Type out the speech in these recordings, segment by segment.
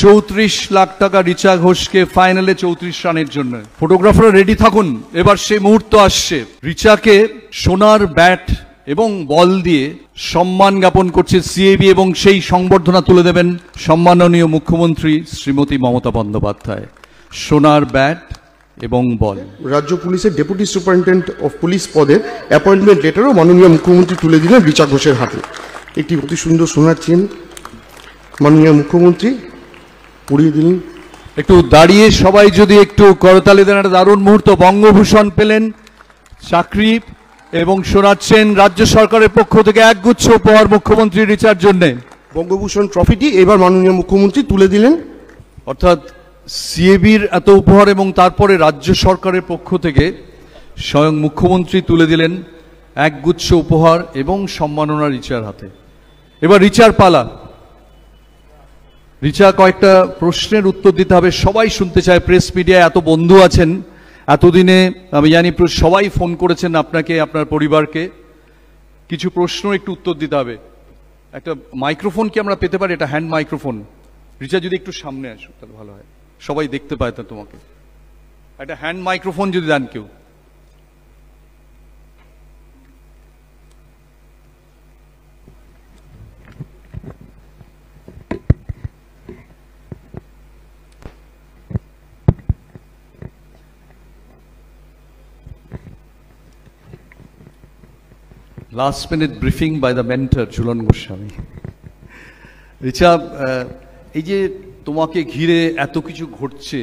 34 লাখ টাকা রিচা ঘোষকে ফাইনালে 34 রানের জন্য। ফটোগ্রাফার রেডি থাকুন, এবার সেই মুহূর্ত আসছে। রিচাকে সোনার ব্যাট এবং বল দিয়ে সম্মান জ্ঞাপন করছে সিএবি এবং সেই সংবর্ধনা তুলে দেবেন সম্মাননীয় মুখ্যমন্ত্রী শ্রীমতী মমতা বন্দ্যোপাধ্যায়। সোনার ব্যাট এবং বল। রাজ্য পুলিশের ডেপুটি সুপারিনটেন্ডেন্ট অফ পুলিশ পদের অ্যাপয়েন্টমেন্ট লেটারও মাননীয় মুখ্যমন্ত্রী তুলে দিলেন রিচা ঘোষের হাতে। একটি অতি সুন্দর সোনার চেন মাননীয় মুখ্যমন্ত্রী পরিয়ে দিলেন। একটু দাঁড়িয়ে সবাই যদি একটু করতালি দেন, একটা দারুণ মুহূর্ত। বঙ্গভূষণ পেলেন, চাকরি এবং সোনার চেন রাজ্য সরকারের পক্ষ থেকে একগুচ্ছ উপহার মুখ্যমন্ত্রী রিচার জন্য। বঙ্গভূষণ ট্রফিটি এবার মাননীয় মুখ্যমন্ত্রী তুলে দিলেন। অর্থাৎ সিএবির এত উপহার এবং তারপরে রাজ্য সরকারের পক্ষ থেকে স্বয়ং মুখ্যমন্ত্রী তুলে দিলেন একগুচ্ছ উপহার এবং সম্মাননা রিচার হাতে। এবার রিচার পালা। রিচা কয়েকটা প্রশ্নের উত্তর দিতে হবে, সবাই শুনতে চায়। প্রেস মিডিয়ায় এত বন্ধু আছেন, এতদিনে আমি জানি সবাই ফোন করেছেন আপনাকে, আপনার পরিবারকে। কিছু প্রশ্ন একটু উত্তর দিতে হবে। একটা মাইক্রোফোন কি আমরা পেতে পারি? এটা হ্যান্ড মাইক্রোফোন। রিচা যদি একটু সামনে আসো তাহলে ভালো হয়, সবাই দেখতে পায় তা তোমাকে। একটা হ্যান্ড মাইক্রোফোন যদি দেন কেউ। Last minute briefing by the mentor Jhulan Goswami. Richa, এই যে তোমাকে ঘিরে এত কিছু ঘটছে,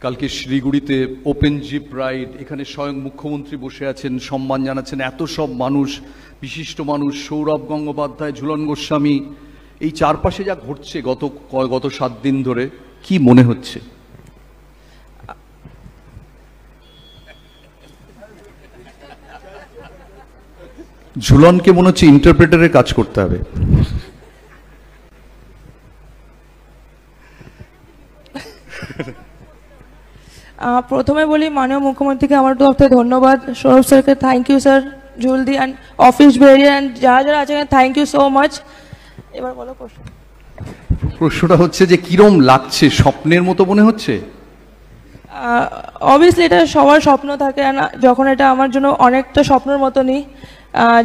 কালকে শিলিগুড়িতে ওপেন জিপ রাইড, এখানে স্বয়ং মুখ্যমন্ত্রী বসে আছেন, সম্মান জানাচ্ছেন, এত সব মানুষ, বিশিষ্ট মানুষ, সৌরভ গঙ্গোপাধ্যায়, ঝুলন গোস্বামী, এই চারপাশে যা ঘটছে গত 7 দিন ধরে, কি মনে হচ্ছে? ঝুলনকে মনে হচ্ছে ইন্টারপ্রেটারের কাজ করতে হবে। প্রথমে বলি মাননীয় মুখ্যমন্ত্রীকে আমার তরফ থেকে ধন্যবাদ, সৌরভ স্যারকে থ্যাংক ইউ স্যার, জুলদি অ্যান্ড অফিস বেরিয়ে অ্যান্ড যারা যারা আছেন থ্যাংক ইউ সো মাচ। এবার বলো প্রশ্ন। প্রশ্নটা হচ্ছে যে কিরম লাগছে, স্বপ্নের মতো মনে হচ্ছে? অবভিয়াসলি এটা সবার স্বপ্ন থাকে, যখন এটা আমার জন্য অনেকটা স্বপ্নের মতনই।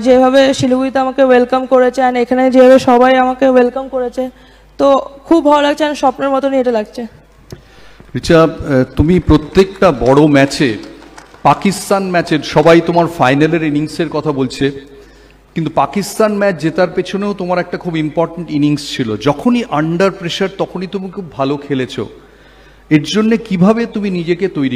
যেভাবে শিলিগুড়িতে আমাকে ওয়েলকাম করেছে অ্যান্ড এখানে যেভাবে সবাই আমাকে ওয়েলকাম করেছে, তো খুব ভালো লাগছে, আর স্বপ্নের মতনই এটা লাগছে। রিচা, তুমি প্রত্যেকটা বড় ম্যাচে, পাকিস্তান ম্যাচের সবাই তোমার ফাইনালের ইনিংসের কথা বলছে, কিন্তু পাকিস্তান ম্যাচ জেতার পেছনেও তোমার একটা খুব ইম্পর্টেন্ট ইনিংস ছিল। যখনই আন্ডার প্রেশার তখনই তুমি খুব ভালো খেলেছো। এর জন্য কিভাবে তুমি নিজেকে তৈরি